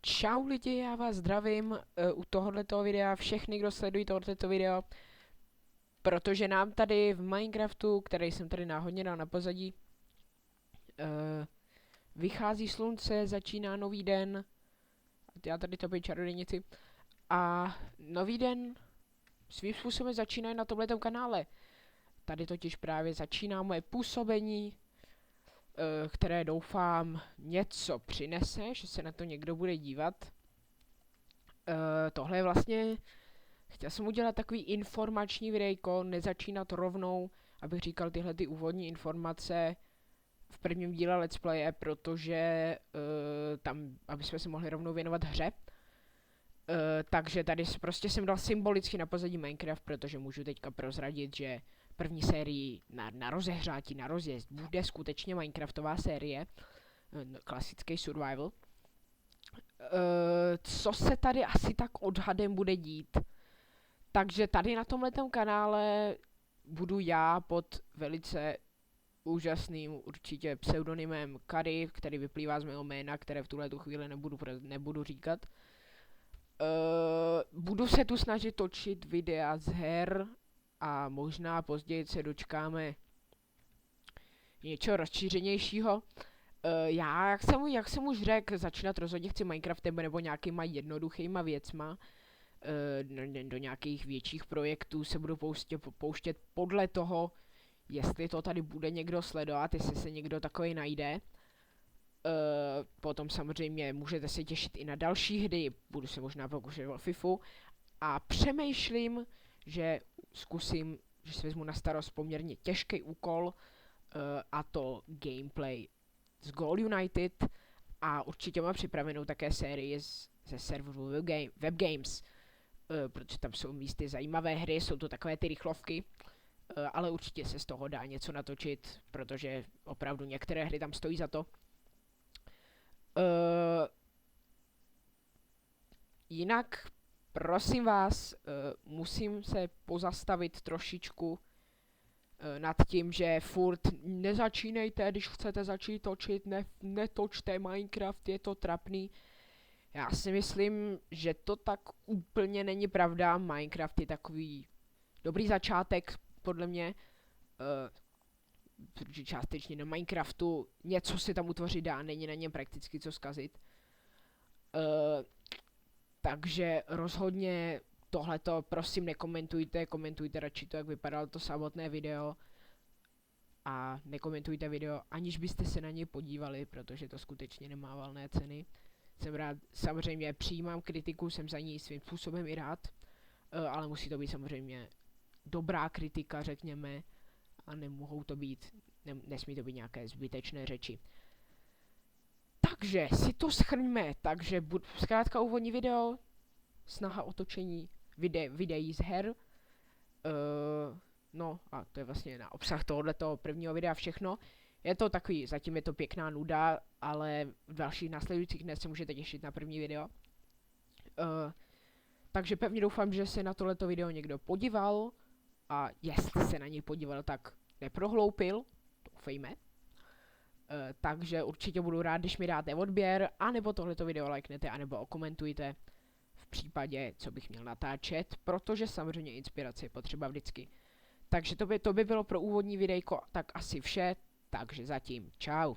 Čau lidi, já vás zdravím u tohoto videa, všechny, kdo sledují tohoto video, protože nám tady v Minecraftu, který jsem tady náhodně dal na pozadí, vychází slunce, začíná nový den, já tady tobě čarodějnici, a nový den svým způsobem začíná na tomhletom kanále. Tady totiž právě začíná moje působení, které doufám něco přinese, že se na to někdo bude dívat. Tohle je vlastně, chtěl jsem udělat takový informační videjko, nezačínat rovnou, abych říkal tyhle ty úvodní informace v prvním díle Let's Playe, protože tam, aby jsme se mohli rovnou věnovat hře. Takže tady prostě jsem dal symbolicky na pozadí Minecraft, protože můžu teďka prozradit, že první sérii na rozehřátí, na rozjezd bude skutečně Minecraftová série, klasický survival. Co se tady asi tak odhadem bude dít. Takže tady na tomhletom kanále budu já pod velice úžasným určitě pseudonymem Kary, který vyplývá z mého jména, které v tuhletu chvíli nebudu říkat. Budu se tu snažit točit videa z her a možná později se dočkáme něčeho rozšířenějšího. Já, jak jsem už řekl, začínat rozhodně chci Minecraftem nebo nějakýma jednoduchýma věcma. Do nějakých větších projektů se budu pouštět podle toho, jestli to tady bude někdo sledovat, jestli se někdo takový najde. Potom samozřejmě můžete se těšit i na další hry, budu se možná pokoušet o FIFU. A přemýšlím, že zkusím, že si vezmu na starost poměrně těžký úkol, a to gameplay z Goal United, a určitě mám připravenou také sérii ze serveru Web Games, protože tam jsou místy zajímavé hry, jsou to takové ty rychlovky, ale určitě se z toho dá něco natočit, protože opravdu některé hry tam stojí za to. Jinak, prosím vás, musím se pozastavit trošičku nad tím, že furt nezačínejte, když chcete začít točit, netočte Minecraft, je to trapný. Já si myslím, že to tak úplně není pravda. Minecraft je takový dobrý začátek, podle mě, protože částečně na Minecraftu něco si tam utvořit dá, není na něm prakticky co zkazit. Takže rozhodně tohleto prosím nekomentujte, komentujte radši to, jak vypadalo to samotné video. A nekomentujte video, aniž byste se na ně podívali, protože to skutečně nemá valné ceny. Jsem rád, samozřejmě přijímám kritiku, jsem za ní svým způsobem i rád, ale musí to být samozřejmě dobrá kritika, řekněme, a nemohou to být, nesmí to být nějaké zbytečné řeči. Takže si to shrňme, takže zkrátka úvodní video, snaha o točení videí z her, no a to je vlastně na obsah tohoto prvního videa všechno. Je to takový, zatím je to pěkná nuda, ale v dalších následujících dnech se můžete těšit na první video. Takže pevně doufám, že se na tohleto video někdo podíval, a jestli se na něj podíval, tak neprohloupil, doufejme. Takže určitě budu rád, když mi dáte odběr, anebo tohleto video lajknete, anebo okomentujte v případě, co bych měl natáčet, protože samozřejmě inspirace je potřeba vždycky. Takže to by bylo pro úvodní videjko tak asi vše, takže zatím čau.